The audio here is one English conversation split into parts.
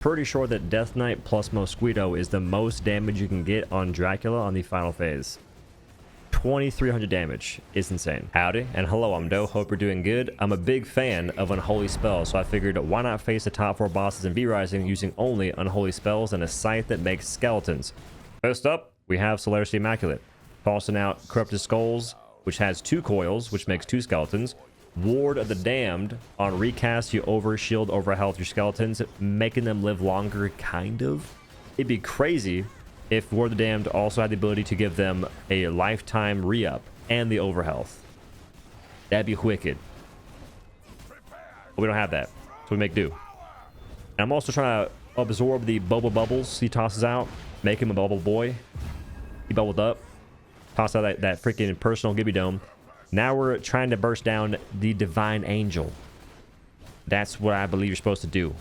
Pretty sure that Death Knight plus Mosquito is the most damage you can get on Dracula on the final phase. 2300 damage is insane. Howdy and hello, I'm OhDough. Hope you're doing good. I'm a big fan of Unholy spells, so I figured why not face the top 4 bosses in V-Rising using only Unholy spells and a scythe that makes skeletons. First up, we have Solarus the Immaculate, tossing out Corrupted Skulls, which has 2 coils, which makes 2 skeletons. Ward of the Damned. On recast, you over shield, over health your skeletons, making them live longer, kind of. It'd be crazy if Ward of the Damned also had the ability to give them a lifetime re-up and the over health. That'd be wicked. But we don't have that, so we make do. And I'm also trying to absorb the bubble bubbles he tosses out, make him a bubble boy. He bubbled up, toss out that freaking personal Gibby Dome. Now we're trying to burst down the Divine Angel. That's what I believe you're supposed to do.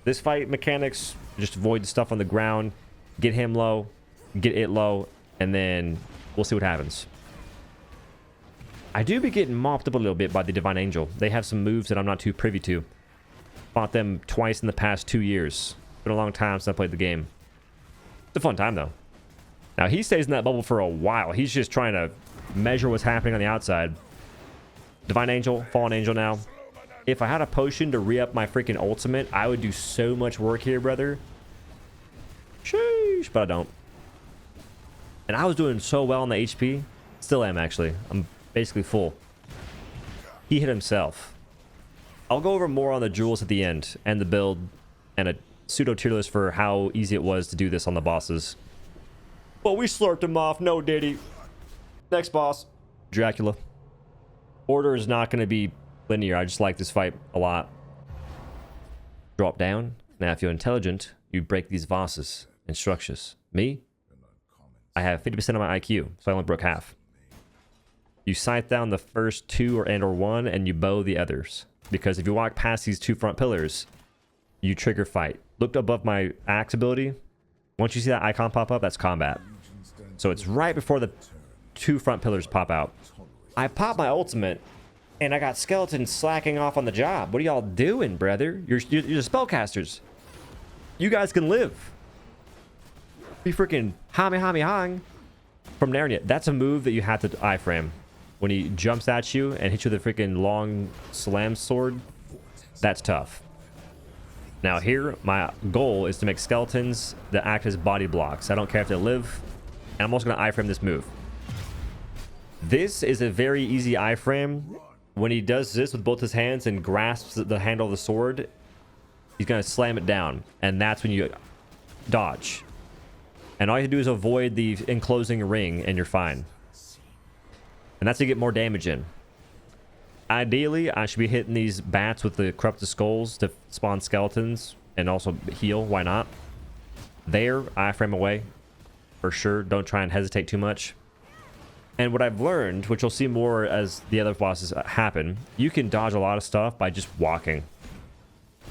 This fight mechanics, just avoid the stuff on the ground, get him low, get it low, and then we'll see what happens. I do be getting mopped up a little bit by the Divine Angel. They have some moves that I'm not too privy to. Fought them twice in the past 2 years. Been a long time since I played the game. It's a fun time though. Now he stays in that bubble for a while. He's just trying to measure what's happening on the outside. Divine Angel, Fallen Angel now. If I had a potion to re-up my freaking ultimate, I would do so much work here, brother. Sheesh, but I don't. And I was doing so well on the HP. Still am, actually. I'm basically full. He hit himself. I'll go over more on the jewels at the end, and the build, and a pseudo tier list for how easy it was to do this on the bosses. Well, we slurped him off. No, diddy. Next boss, Dracula. Order is not going to be linear. I just like this fight a lot. Drop down. Now, if you're intelligent, you break these vases and structures. Me? I have 50% of my IQ, so I only broke half. You scythe down the first 2 or 1, and you bow the others. Because if you walk past these 2 front pillars, you trigger fight. Look above my axe ability. Once you see that icon pop up, that's combat. So it's right before the 2 front pillars pop out. I pop my ultimate, and I got skeletons slacking off on the job. What are y'all doing, brother? You're the spellcasters. You guys can live. Be freaking hang from Narnia. That's a move that you have to iframe. When he jumps at you and hits you with a freaking long slam sword, that's tough. Now here, my goal is to make skeletons that act as body blocks. I don't care if they live. And I'm also going to iframe this move. This is a very easy iframe. When he does this with both his hands and grasps the handle of the sword, he's going to slam it down. And that's when you dodge. And all you have to do is avoid the enclosing ring and you're fine. And that's to get more damage in. Ideally, I should be hitting these bats with the Corrupted Skulls to spawn skeletons and also heal. Why not? There, iframe away. For sure. Don't try and hesitate too much. And what I've learned, which you'll see more as the other bosses happen, you can dodge a lot of stuff by just walking.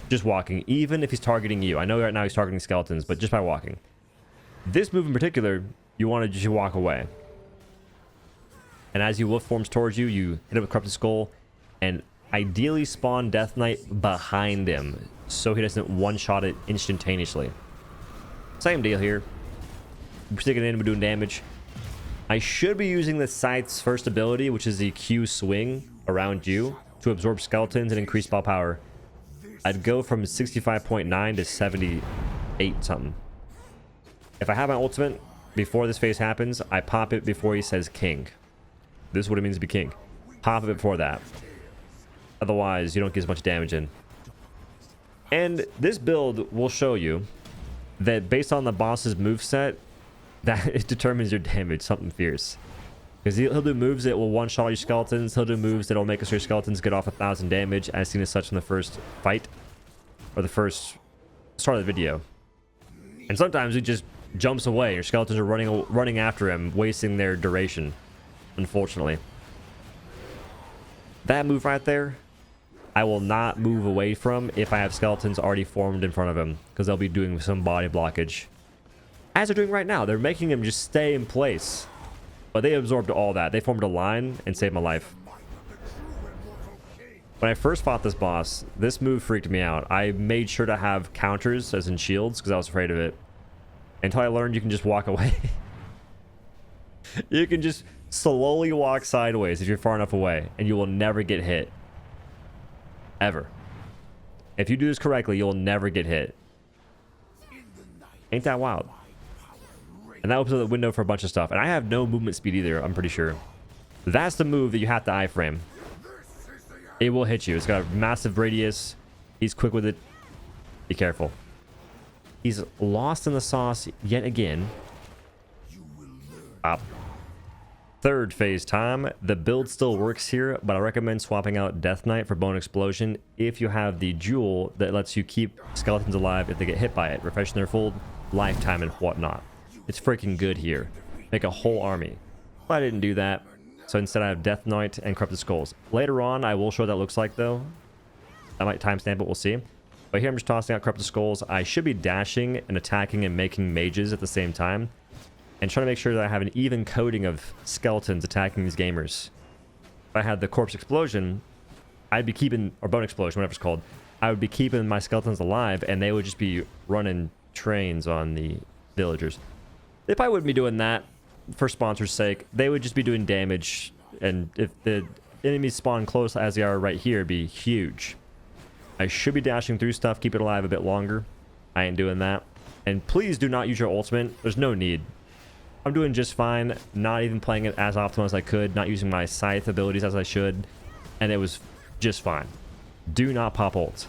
Just walking, even if he's targeting you. I know right now he's targeting skeletons, but just by walking. This move in particular, you want to just walk away. And as your wolf forms towards you, you hit him with Corrupted Skull, and ideally spawn Death Knight behind him, so he doesn't one-shot it instantaneously. Same deal here. We're sticking in, we're doing damage. I should be using the Scythe's first ability, which is the Q swing around you, to absorb skeletons and increase spell power. I'd go from 65.9 to 78 something. If I have my ultimate before this phase happens, I pop it before he says king. This is what it means to be king. Pop it before that. Otherwise, you don't get as much damage in. And this build will show you that based on the boss's moveset, that it determines your damage, something fierce. Because he'll do moves that will one-shot your skeletons. He'll do moves that will make your skeletons get off 1,000 damage, as seen as such in the first fight. Or the first start of the video. And sometimes he just jumps away. Your skeletons are running after him, wasting their duration. Unfortunately. That move right there, I will not move away from if I have skeletons already formed in front of him. Because they'll be doing some body blockage. As they're doing right now, they're making him just stay in place. But they absorbed all that. They formed a line and saved my life. When I first fought this boss, this move freaked me out. I made sure to have counters, as in shields, because I was afraid of it. Until I learned you can just walk away. You can just slowly walk sideways if you're far enough away, and you will never get hit. Ever. If you do this correctly, you'll never get hit. Ain't that wild? And that opens up the window for a bunch of stuff. And I have no movement speed either, I'm pretty sure. That's the move that you have to iframe. It will hit you. It's got a massive radius. He's quick with it. Be careful. He's lost in the sauce yet again. Up. Third phase time. The build still works here, but I recommend swapping out Death Knight for Bone Explosion if you have the jewel that lets you keep skeletons alive if they get hit by it, refreshing their full lifetime and whatnot. It's freaking good here. Make a whole army. But I didn't do that, so instead I have Death Knight and Corrupted Skulls. Later on, I will show what that looks like, though. I might timestamp it, we'll see. But here I'm just tossing out Corrupted Skulls. I should be dashing and attacking and making mages at the same time, and trying to make sure that I have an even coating of skeletons attacking these gamers. If I had the Corpse Explosion, I'd be keeping, or Bone Explosion, whatever it's called, I would be keeping my skeletons alive, and they would just be running trains on the villagers. They probably wouldn't be doing that for sponsor's sake. They would just be doing damage, and if the enemies spawn close as they are right here, it'd be huge. I should be dashing through stuff, keep it alive a bit longer. I ain't doing that. And please do not use your ultimate. There's no need. I'm doing just fine, not even playing it as often as I could, not using my scythe abilities as I should, and it was just fine. Do not pop ult.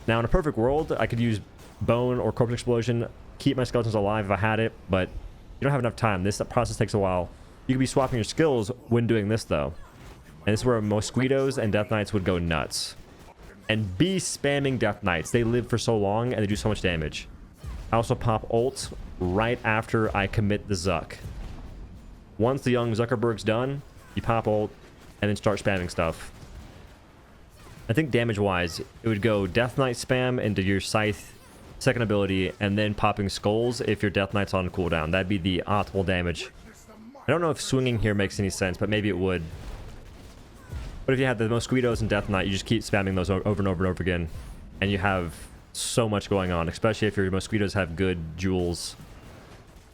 Now, in a perfect world, I could use Bone or Corpse Explosion, keep my skeletons alive if I had it, but you don't have enough time. This process takes a while. You could be swapping your skills when doing this, though. And this is where Mosquitoes and Death Knights would go nuts. And be spamming Death Knights. They live for so long, and they do so much damage. I also pop ult right after I commit the Zuck. Once the young Zuckerberg's done, you pop ult and then start spamming stuff. I think damage-wise, it would go Death Knight spam into your Scythe second ability, and then popping Skulls if your Death Knight's on cooldown. That'd be the optimal damage. I don't know if swinging here makes any sense, but maybe it would. But if you had the Mosquitoes and Death Knight, you just keep spamming those over and over and over again, and you have so much going on, especially if your Mosquitoes have good jewels.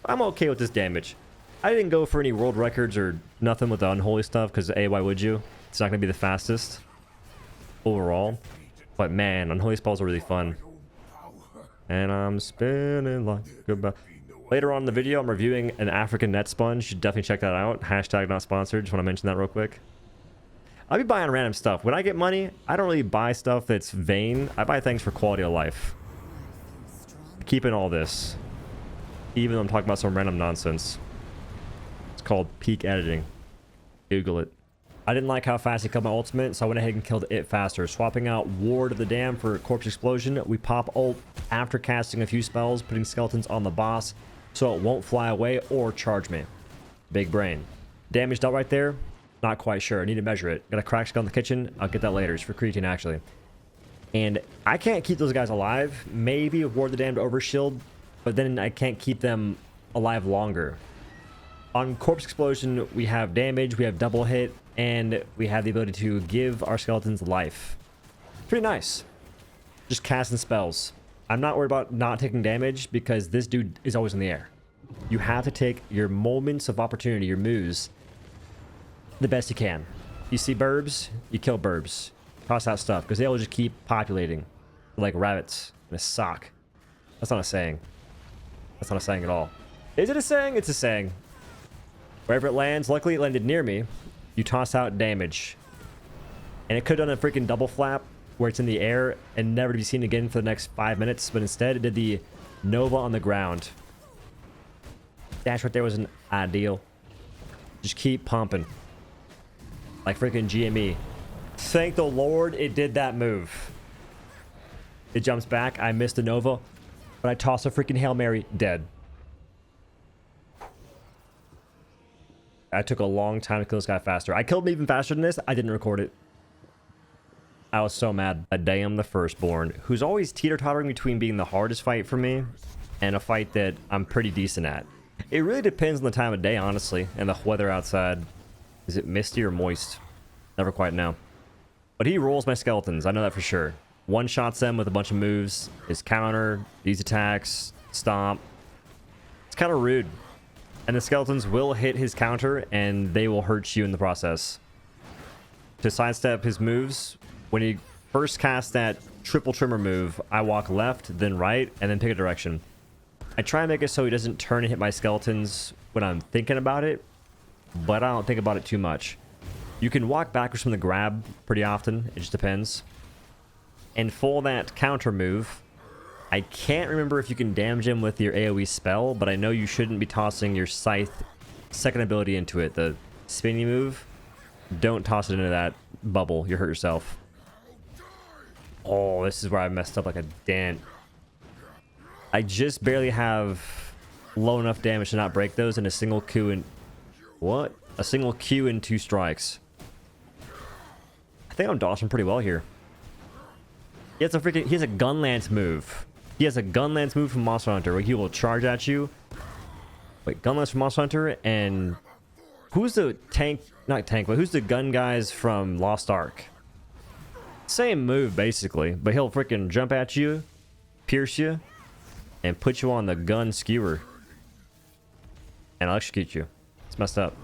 I'm okay with this damage. I didn't go for any world records or nothing with the Unholy stuff, because A, why would you? It's not going to be the fastest overall. But man, Unholy spells are really fun. And I'm spinning like goodbye. Later on in the video, I'm reviewing an African net sponge. You should definitely check that out. Hashtag not sponsored. Just want to mention that real quick. I'll be buying random stuff. When I get money, I don't really buy stuff that's vain. I buy things for quality of life. Keeping all this. Even though I'm talking about some random nonsense. It's called peak editing. Google it. I didn't like how fast he killed my ultimate, so I went ahead and killed it faster. Swapping out Ward of the Dam for Corpse Explosion. We pop ult after casting a few spells, putting skeletons on the boss so it won't fly away or charge me. Big brain. Damage dealt right there? Not quite sure. I need to measure it. Got a crack skull in the kitchen. I'll get that later. It's for creatine, actually. And I can't keep those guys alive. Maybe Ward the Dam to overshield, but then I can't keep them alive longer. On Corpse Explosion, we have damage, we have double hit, and we have the ability to give our skeletons life. Pretty nice. Just casting spells. I'm not worried about not taking damage because this dude is always in the air. You have to take your moments of opportunity, your moves, the best you can. You see burbs, you kill burbs. Toss out stuff because they will just keep populating like rabbits in a sock. That's not a saying. That's not a saying at all. Is it a saying? It's a saying. Wherever it lands, luckily it landed near me. You toss out damage. And it could have done a freaking double flap where it's in the air and never to be seen again for the next 5 minutes, but instead it did the Nova on the ground. Dash right there wasn't ideal. Just keep pumping. Like freaking GME. Thank the Lord it did that move. It jumps back. I missed the Nova, but I toss a freaking Hail Mary. Dead. I took a long time to kill this guy faster. I killed him even faster than this. I didn't record it. I was so mad. A damn the Firstborn, who's always teeter-tottering between being the hardest fight for me and a fight that I'm pretty decent at. It really depends on the time of day, honestly, and the weather outside. Is it misty or moist? Never quite know. But he rolls my skeletons. I know that for sure. One-shots them with a bunch of moves. His counter, these attacks, stomp. It's kind of rude. And the skeletons will hit his counter, and they will hurt you in the process. To sidestep his moves, when he first casts that triple trimmer move, I walk left, then right, and then pick a direction. I try and make it so he doesn't turn and hit my skeletons when I'm thinking about it, but I don't think about it too much. You can walk backwards from the grab pretty often. It just depends. And for that counter move, I can't remember if you can damage him with your AoE spell, but I know you shouldn't be tossing your Scythe second ability into it. The spinny move, don't toss it into that bubble. You hurt yourself. Oh, this is where I messed up like a dent. I just barely have low enough damage to not break those in a single Q and... What? A single Q and 2 strikes. I think I'm dodging pretty well here. He has a gun lance move. He has a gun lance move from Monster Hunter where he will charge at you. Wait, gun lance from Monster Hunter, and who's the tank? Not tank, but who's the gun guys from Lost Ark? Same move basically, but he'll freaking jump at you, pierce you, and put you on the gun skewer, and electrocute you. It's messed up.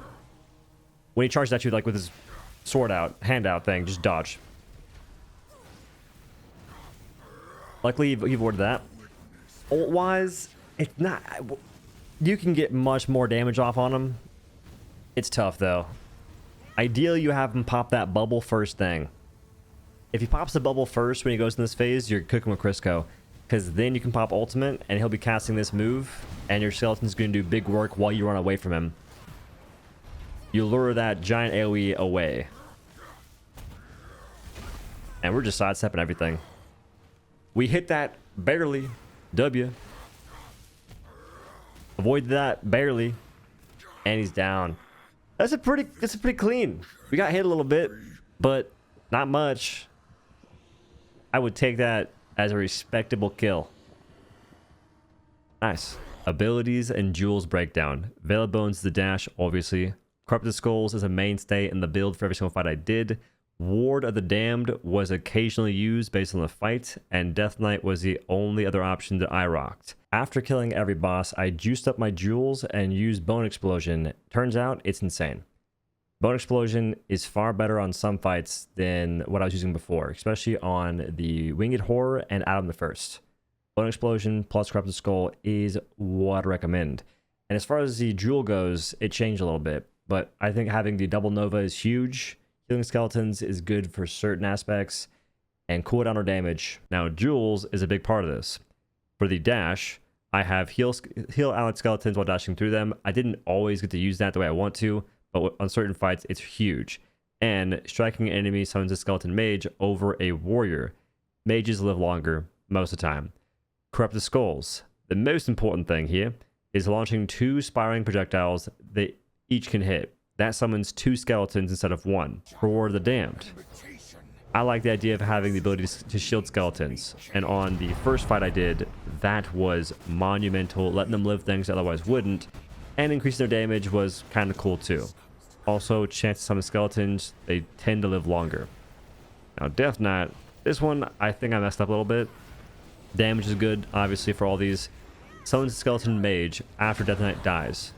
When he charges at you, like with his sword out, hand out thing, just dodge. Luckily, he avoided that. Ult-wise, it's not... You can get much more damage off on him. It's tough, though. Ideally, you have him pop that bubble first thing. If he pops the bubble first when he goes in this phase, you're cooking with Crisco. Because then you can pop ultimate, and he'll be casting this move, and your skeleton's going to do big work while you run away from him. You lure that giant AoE away. And we're just sidestepping everything. We hit that barely. W. Avoid that barely. And he's down. That's a pretty clean. We got hit a little bit, but not much. I would take that as a respectable kill. Nice. Abilities and jewels breakdown. Veil of Bones is the dash, obviously. Corrupted Skulls is a mainstay in the build for every single fight I did. Ward of the Damned was occasionally used based on the fight, and Death Knight was the only other option that I rocked. After killing every boss, I juiced up my jewels and used Bone Explosion. Turns out, it's insane. Bone Explosion is far better on some fights than what I was using before, especially on the Winged Horror and Adam the First. Bone Explosion plus Corrupted Skull is what I recommend. And as far as the jewel goes, it changed a little bit, but I think having the Double Nova is huge. Healing skeletons is good for certain aspects, and cooldown or damage. Now, jewels is a big part of this. For the dash, I have heal allied skeletons while dashing through them. I didn't always get to use that the way I want to, but on certain fights, it's huge. And striking an enemy summons a skeleton mage over a warrior. Mages live longer most of the time. Corrupted Skulls. The most important thing here is launching 2 spiraling projectiles that each can hit. That summons 2 skeletons instead of 1. For Ward of the Damned, I like the idea of having the ability to shield skeletons. And on the first fight I did, that was monumental, letting them live things that otherwise wouldn't. And increasing their damage was kind of cool too. Also, chance to summon skeletons, they tend to live longer. Now, Death Knight, this one, I think I messed up a little bit. Damage is good, obviously, for all these. Summons a skeleton mage after Death Knight dies.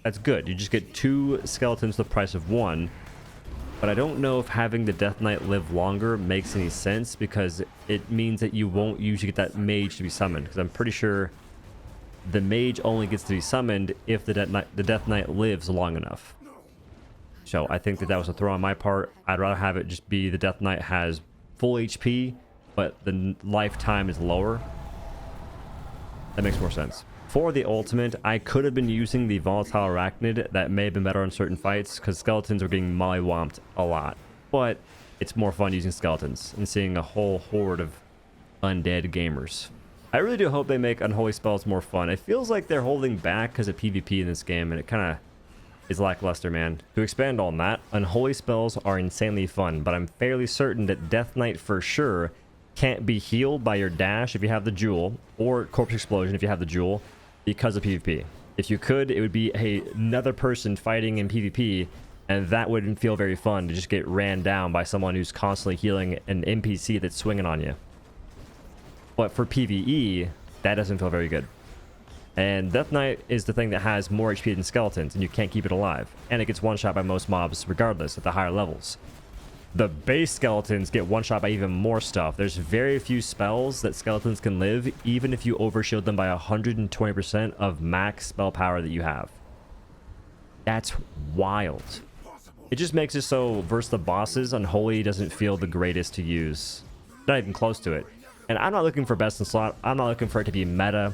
That's good. You just get 2 skeletons for the price of 1. But I don't know if having the Death Knight live longer makes any sense, because it means that you won't usually get that mage to be summoned. Because I'm pretty sure the mage only gets to be summoned if the Death Knight lives long enough. So I think that was a throw on my part. I'd rather have it just be the Death Knight has full HP, but the lifetime is lower. That makes more sense. For the ultimate, I could have been using the Volatile Arachnid. That may have been better on certain fights, because skeletons are getting mollywomped a lot. But it's more fun using skeletons and seeing a whole horde of undead gamers. I really do hope they make Unholy spells more fun. It feels like they're holding back because of PvP in this game, and it kind of is lackluster, man. To expand on that, Unholy spells are insanely fun, but I'm fairly certain that Death Knight for sure can't be healed by your dash if you have the jewel, or Corpse Explosion if you have the jewel, because of PvP. If you could, it would be another person fighting in PvP, And that wouldn't feel very fun to just get ran down by someone who's constantly healing an NPC that's swinging on you. But for PvE, that doesn't feel very good. And Death Knight is the thing that has more HP than skeletons, and you can't keep it alive. And it gets one-shot by most mobs regardless at the higher levels. The base skeletons get one-shot by even more stuff. There's very few spells that skeletons can live, even if you overshield them by 120% of max spell power that you have. That's wild. It just makes it so versus the bosses, Unholy doesn't feel the greatest to use. Not even close to it. And I'm not looking for best in slot. I'm not looking for it to be meta.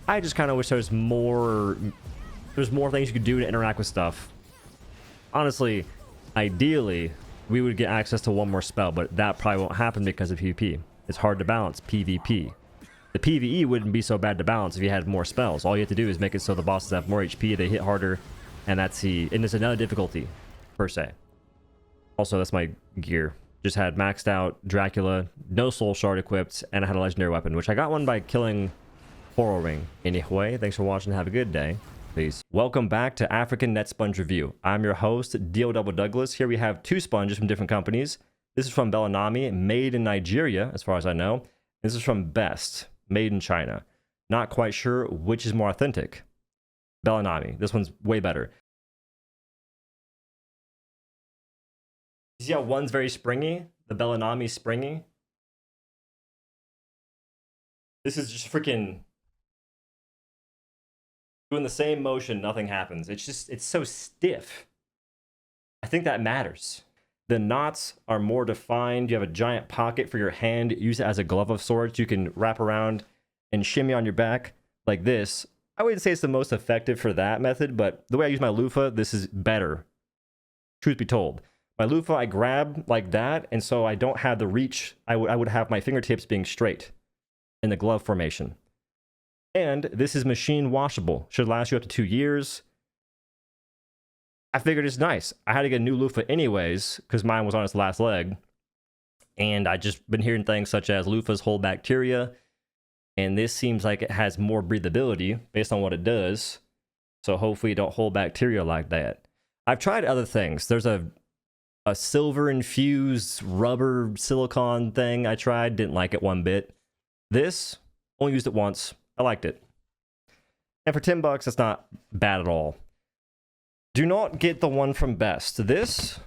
I just kind of wish there's more things you could do to interact with stuff. Honestly, ideally, we would get access to one more spell, but that probably won't happen because of PvP. It's hard to balance PvP. The PvE wouldn't be so bad to balance if you had more spells. All you have to do is make it so the bosses have more HP, they hit harder, and it's another difficulty, per se. Also, that's my gear. Just had maxed out Dracula, no soul shard equipped, and I had a legendary weapon, which I got one by killing Coral Ring. Anyway, thanks for watching. Have a good day. Peace. Welcome back to African Net Sponge Review. I'm your host, OhDough Douglas. Here we have two sponges from different companies. This is from Bellanami, made in Nigeria, as far as I know. This is from Best, made in China. Not quite sure which is more authentic. Bellanami. This one's way better. You see how one's very springy? The Bellanami springy. This is just freaking doing the same motion, nothing happens. It's so stiff. I think that matters. The knots are more defined. You have a giant pocket for your hand. Use it as a glove of sorts. You can wrap around and shimmy on your back like this. I wouldn't say it's the most effective for that method, but the way I use my loofah, this is better. Truth be told. My loofah, I grab like that, and so I don't have the reach. I would have my fingertips being straight in the glove formation. And this is machine washable. Should last you up to 2 years. I figured it's nice. I had to get a new loofah anyways, because mine was on its last leg. And I just been hearing things such as loofahs hold bacteria, and this seems like it has more breathability based on what it does. So hopefully it don't hold bacteria like that. I've tried other things. There's a silver infused rubber silicone thing I tried, didn't like it one bit. This, only used it once. I liked it. And for $10, that's not bad at all. Do not get the one from Best. This,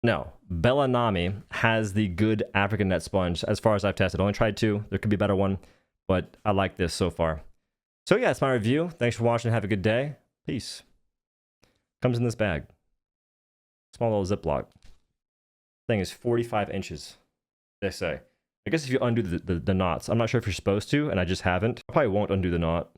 no. Bellanami has the good African net sponge as far as I've tested. Only tried two. There could be a better one, but I like this so far. So yeah, that's my review. Thanks for watching. Have a good day. Peace. Comes in this bag. Small little Ziploc. Thing is 45 inches, they say. I guess if you undo the knots. I'm not sure if you're supposed to, and I just haven't. I probably won't undo the knot.